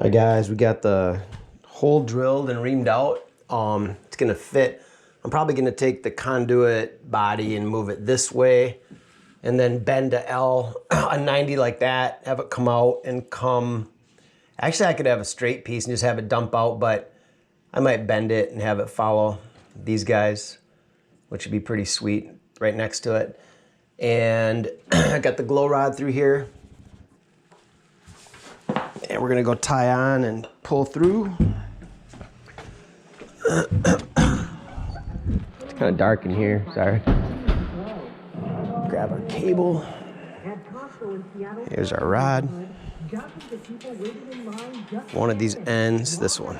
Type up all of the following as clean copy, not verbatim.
Alright guys, we got the hole drilled and reamed out. It's gonna fit. I'm probably gonna take the conduit body and move it this way and then bend a L, a 90 like that, have it come out and come. Actually, I could have a straight piece and just have it dump out, but I might bend it and have it follow these guys, which would be pretty sweet right next to it. And I got the glow rod through here. And we're gonna go tie on and pull through. It's kind of dark in here, sorry. Grab our cable. Here's our rod. One of these ends, this one.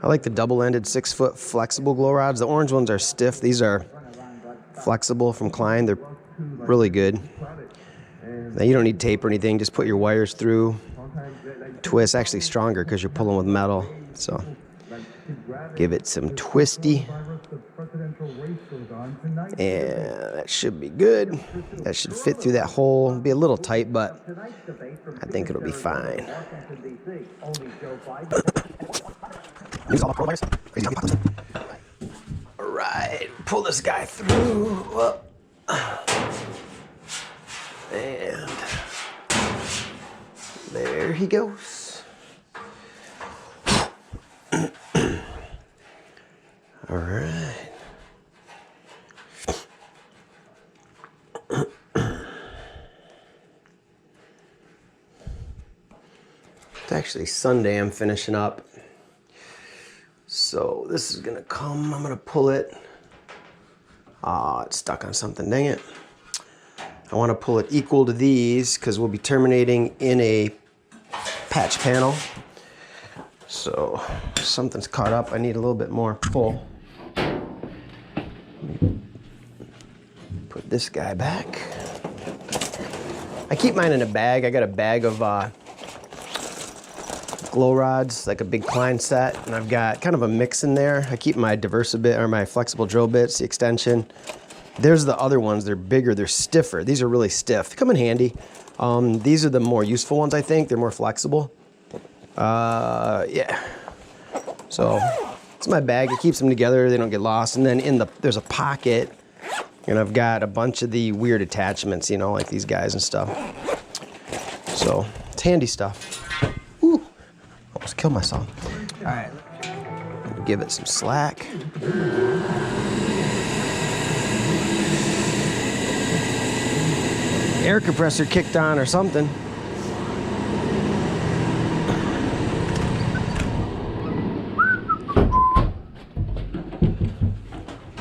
I like the double-ended 6-foot flexible glow rods. The orange ones are stiff. These are flexible from Klein. They're really good. Now you don't need tape or anything. Just put your wires through. Twist, actually stronger because you're pulling with metal. So give it some twisty. And that should be good. That should fit through that hole. It'll be a little tight, but I think it'll be fine. All right, pull this guy through. And there he goes. All right. It's actually Sunday I'm finishing up. So this is gonna come, I'm gonna pull it. It's stuck on something, dang it. I wanna pull it equal to these because we'll be terminating in a patch panel. So something's caught up, I need a little bit more pull. Put this guy back. I keep mine in a bag. I got a bag of glow rods, like a big Klein set, and I've got kind of a mix in there. I keep my Diversibit or my flexible drill bits, the extension. There's the other ones, they're bigger, they're stiffer. These are really stiff, they come in handy. These are the more useful ones, I think. They're more flexible. Yeah. So it's my bag, it keeps them together, they don't get lost. And then there's a pocket, and I've got a bunch of the weird attachments, you know, like these guys and stuff. So it's handy stuff. Ooh, almost killed myself. All right, give it some slack. Air compressor kicked on or something.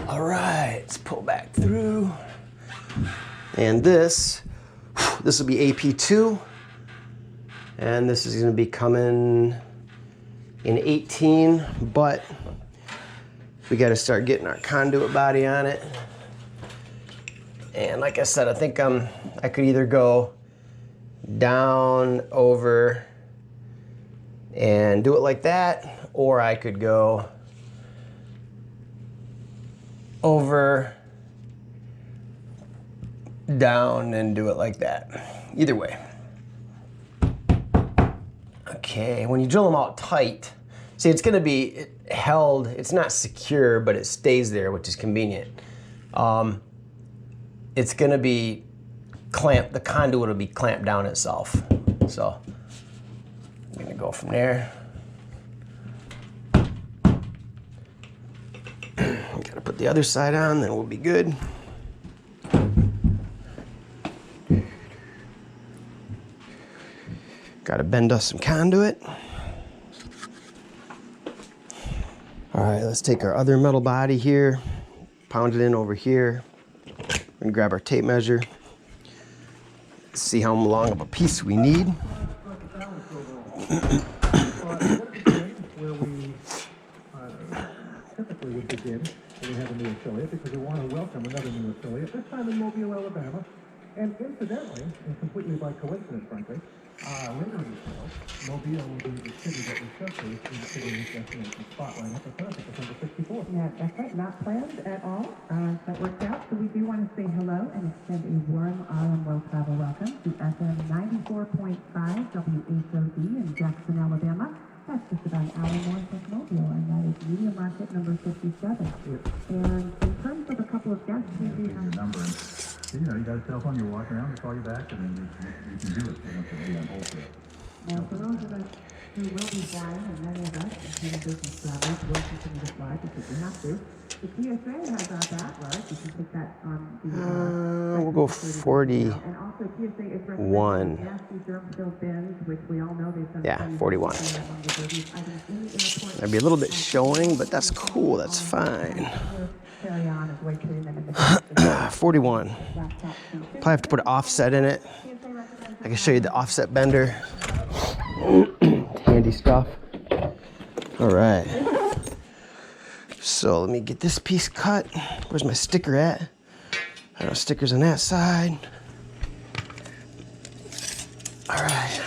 All right, let's pull back through. And this will be AP2. And this is gonna be coming in 18, but we gotta start getting our conduit body on it. And like I said, I think I could either go down, over, and do it like that, or I could go over, down, and do it like that. Either way. Okay, when you drill them out tight, see, it's gonna be held, it's not secure, but it stays there, which is convenient. It's gonna be clamped, the conduit will be clamped down itself. So I'm gonna go from there. Gotta put the other side on, then we'll be good. Gotta bend us some conduit. All right, let's take our other metal body here, pound it in over here, and grab our tape measure. See how long of a piece we need. Where we typically would begin when we have a new affiliate, because we want to welcome another new affiliate, this time in Mobile, Alabama. And incidentally, and completely by coincidence, frankly, later in the show, Mobile will be the city that we showcase in the City Destination Spotlight at the Classic December 64th. Yeah, that's right. Not planned at all. That worked out. So we do want to say hello and extend a warm Island World Travel welcome to FM 94.5 WHOD in Jackson, Alabama. That's just about an hour north of Mobile, and that is Media Market number 57. And in terms of a couple of guests, we do have... Your number, and you know, you got a cell phone, you walk around, they call you back, and then you can do it. You don't have to be on hold for it. Now, for those of us who will be flying, and many of us, including business travelers, will continue to fly because we have to. The TSA has our back, right? You can take that on the... we'll go 41. And also, TSA is recommending nasty germ-filled bins, which we all know they've done... Yeah, 41. That'd be a little bit showing, but that's cool. That's fine. 41. Probably have to put an offset in it. I can show you the offset bender. Handy stuff. All right. So let me get this piece cut. Where's my sticker at? I don't know, stickers on that side. All right.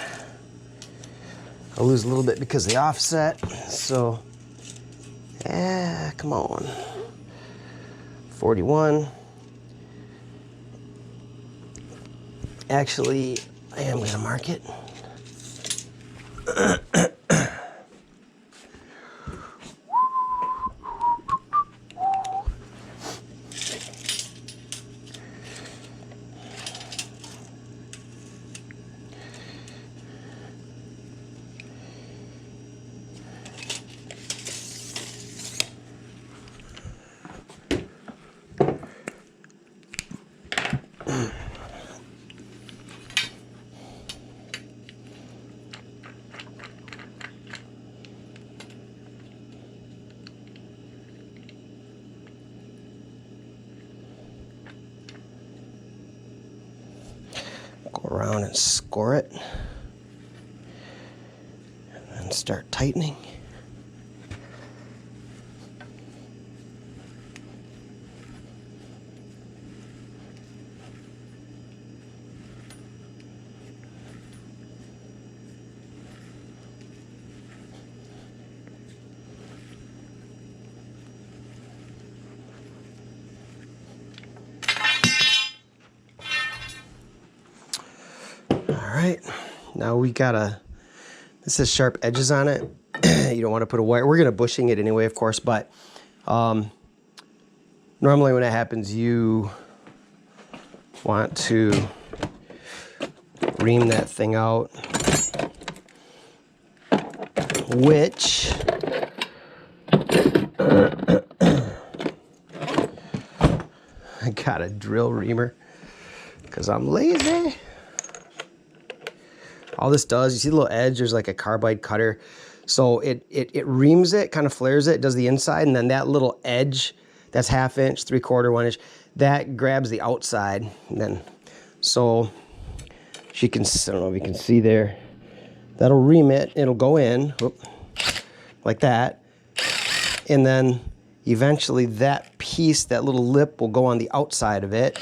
I'll lose a little bit because of the offset. So, yeah, come on. 41. Actually, I am gonna mark it. Go around and score it. And then start tightening. Alright, now we got this has sharp edges on it. You don't want to put a wire. We're going to bushing it anyway, of course, but normally when that happens, you want to ream that thing out, which I got a drill reamer because I'm lazy. All this does, you see the little edge, there's like a carbide cutter. So it reams it, kind of flares it, does the inside, and then that little edge, that's 1/2 inch, 3/4, 1 inch, that grabs the outside. And then, so she can, I don't know if you can see there, that'll ream it, it'll go in, whoop, like that. And then eventually that piece, that little lip will go on the outside of it.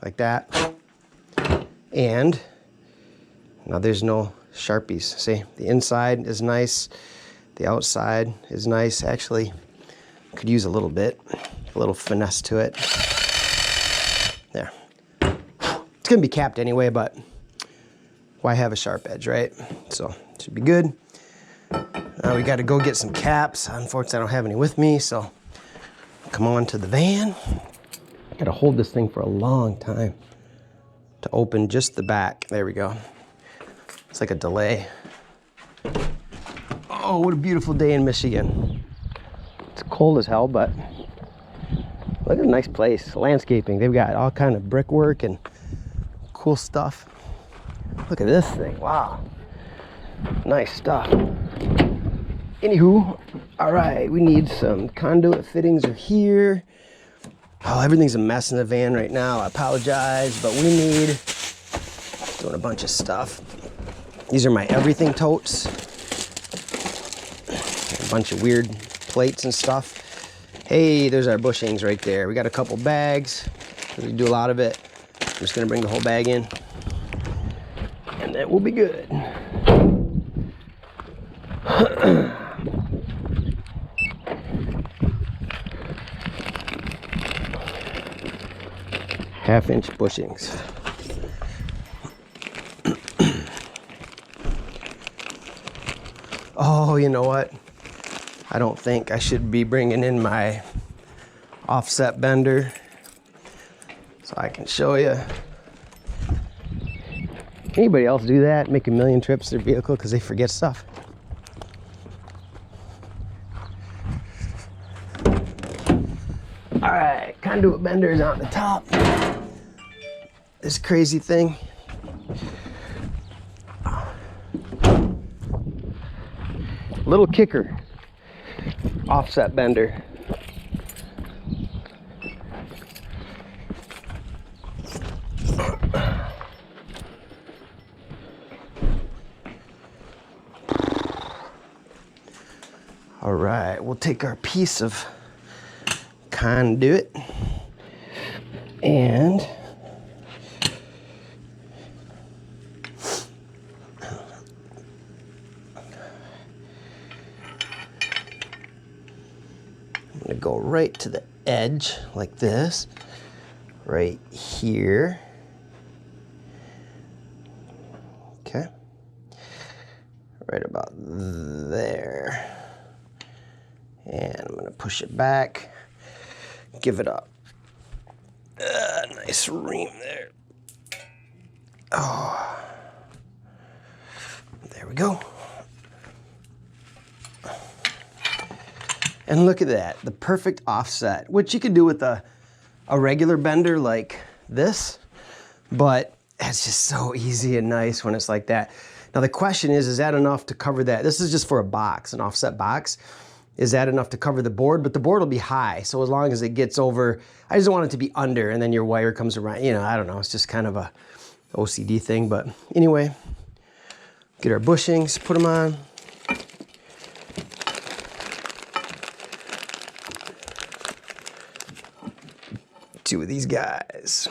Like that. And now there's no Sharpies. See, the inside is nice, the outside is nice. Actually, could use a little bit, a little finesse to it. There. It's gonna be capped anyway, but why have a sharp edge, right? So it should be good. Now we gotta go get some caps. Unfortunately, I don't have any with me, so come on to the van. Gotta hold this thing for a long time to open just the back. There we go. It's like a delay. Oh, what a beautiful day in Michigan. It's cold as hell, but look at a nice place. Landscaping. They've got all kind of brickwork and cool stuff. Look at this thing. Wow. Nice stuff. Anywho, all right, we need some conduit fittings are here. Oh, everything's a mess in the van right now. I apologize, but we need, doing a bunch of stuff. These are my everything totes. A bunch of weird plates and stuff. Hey, there's our bushings right there. We got a couple bags. We do a lot of it. I'm just gonna bring the whole bag in, and that will be good. Half-inch bushings. Oh, you know what? I don't think I should be bringing in my offset bender so I can show you. Anybody else do that? Make a million trips to their vehicle because they forget stuff? All right, conduit bender is on the top. This crazy thing. Little kicker, offset bender. All right, we'll take our piece of conduit and I'm gonna go right to the edge like this, right here. Okay, right about there. And I'm gonna push it back, give it a nice ream there. Oh, there we go. And look at that, the perfect offset, which you could do with a regular bender like this, but it's just so easy and nice when it's like that. Now the question is that enough to cover that? This is just for a box, an offset box. Is that enough to cover the board? But the board will be high, so as long as it gets over, I just don't want it to be under and then your wire comes around, you know, I don't know, it's just kind of a OCD thing, but anyway, get our bushings, put them on. Two of these guys.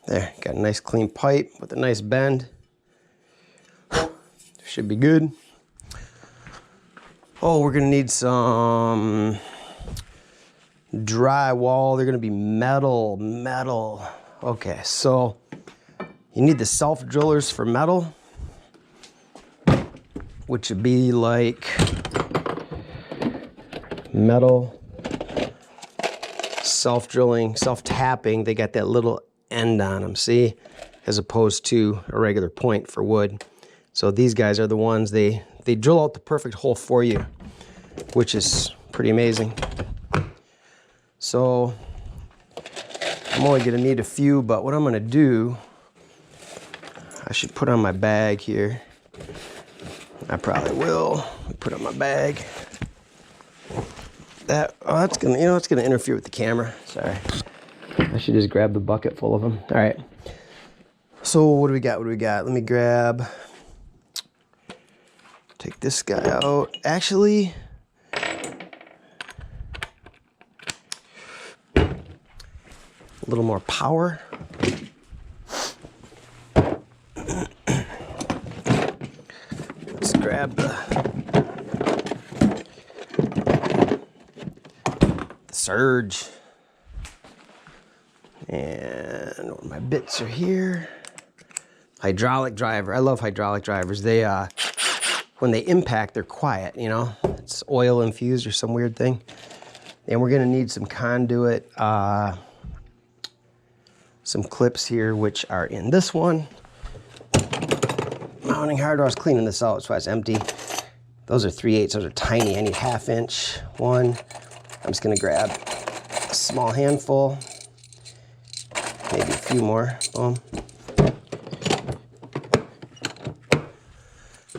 There, got a nice clean pipe with a nice bend. Should be good. Oh, we're gonna need some drywall. They're gonna be metal. Okay, so you need the self drillers for metal, which would be like metal, self-drilling, self-tapping. They got that little end on them, see? As opposed to a regular point for wood. So these guys are the ones, they drill out the perfect hole for you, which is pretty amazing. So I'm only gonna need a few, but what I'm gonna do, I should put on my bag here. I probably will put on my bag. That's gonna, you know, it's gonna interfere with the camera. Sorry. I should just grab the bucket full of them. All right. So what do we got? Let me take this guy out. Actually, a little more power. Let's grab the surge. And my bits are here. Hydraulic driver. I love hydraulic drivers. They, when they impact, they're quiet, you know? It's oil infused or some weird thing. And we're gonna need some conduit, some clips here, which are in this one. Mounting hardware, I was cleaning this out, that's why it's empty. Those are 3/8, those are tiny. I need 1/2 inch one. I'm just gonna grab a small handful. Maybe a few more, boom.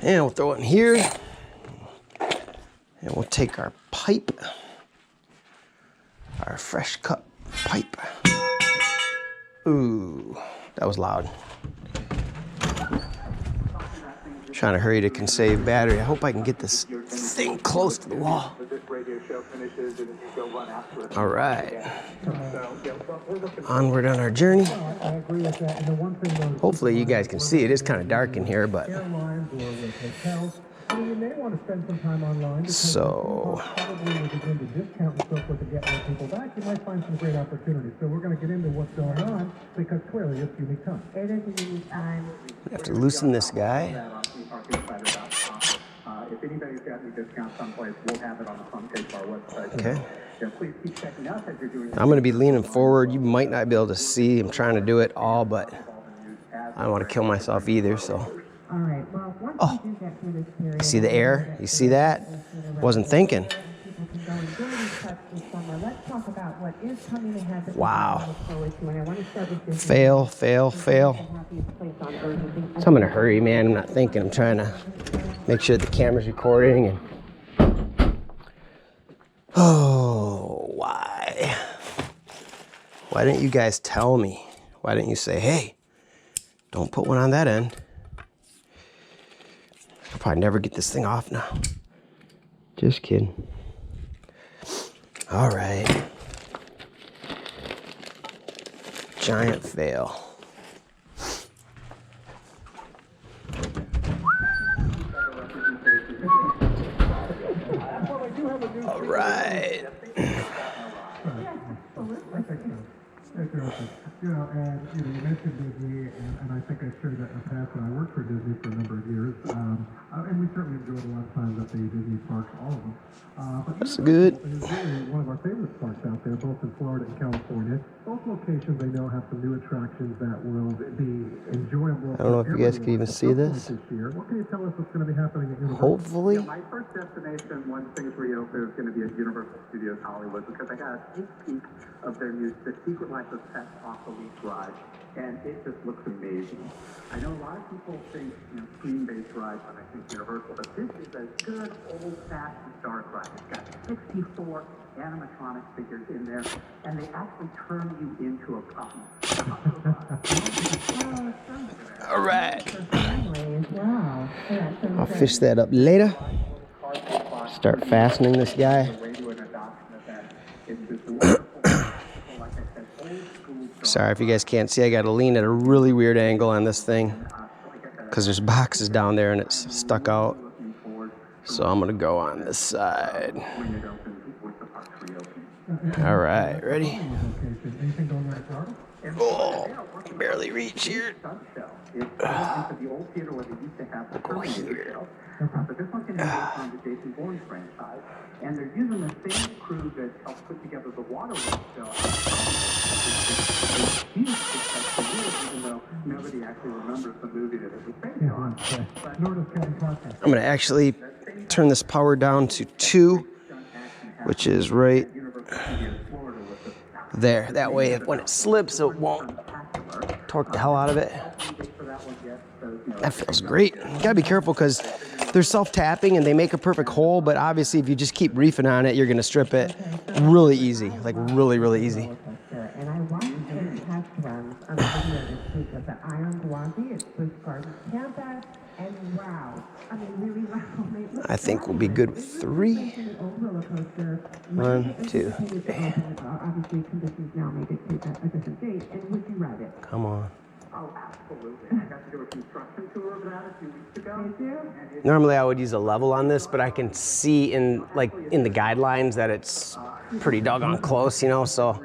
And we'll throw it in here. And we'll take our pipe. fresh cut pipe. Ooh, that was loud. Trying to hurry to conserve battery. I hope I can get this thing close to the wall. All right. Onward on our journey. Hopefully you guys can see it. It's kind of dark in here, but so probably will begin to discount and so forth to get more people back. You might find some great opportunities. So we're going to get into what's going on because clearly it's a unique time. It is a unique time. I have to loosen this guy. If anybody's got any discounts someplace, we'll have it on the front page of our website. Okay. Please keep checking out as you're doing. I'm going to be leaning forward. You might not be able to see. I'm trying to do it all, but I don't want to kill myself either, so. All right. Well, once Oh, we do get through this period, you see the air? You see that? Wasn't thinking. people can go enjoy these parks this summer. Let's talk about what is coming ahead that Wow. we look forward to. And I want to start with this. Fail, fail, fail. The happiest place on earth. So I'm in a hurry, man. I'm not thinking. I'm trying to make sure the camera's recording. And oh, why? Why didn't you guys tell me? Why didn't you say, hey, don't put one on that end? I'll probably never get this thing off now. Just kidding. All right. Giant fail. All right. You know, and you mentioned Disney, and I think I shared that in the past. And I worked for Disney for a number of years, and we certainly enjoyed a lot of times at the Disney parks, all of them. But That's good. It's really one of our favorite parks out there, both in Florida and California. Both locations, I know, have some new attractions that will be enjoyable. I don't know if you guys can even see this. Year. What can you tell us what's going to be happening at Universal? Hopefully. My first destination once things reopen is going to be at Universal Studios Hollywood because I got a sneak peek of their new The Secret Life of Pets off the leash ride, and it just looks amazing. I know a lot of people think screen-based rides when I think Universal, but this is a good old-fashioned dark ride. It's got 64 animatronic figures in there, and they actually turn you into a puppy. All right. Wow. I'll fish that up later. Start fastening this guy. Sorry if you guys can't see, I got to lean at a really weird angle on this thing because there's boxes down there and it's stuck out. So I'm going to go on this side. All right, ready? Oh, I can barely reach here. Go here. But this one's going to be based on the Jason Bourne franchise, and they're using the same crew that helped put together the Waterworld show. Even though nobody actually remembers the movie that it was based on. I'm going to actually turn this power down to 2, which is right there. That way, if when it slips, it won't torque the hell out of it. That feels great. You gotta be careful because they're self-tapping and they make a perfect hole, but obviously if you just keep reefing on it, you're gonna strip it really easy, like really, really easy. And I watched the test runs on the video this week of the Iron Gwazi at Swiss Gardens Tampa, and wow, I mean really wow. I think we'll be good with 3. 1, 2. Obviously conditions now make it take a different date, and would you ride it? Come on. Oh, absolutely. I got to do a construction tour of that a few weeks ago. Did you? Normally I would use a level on this, but I can see in the guidelines that it's pretty doggone close, so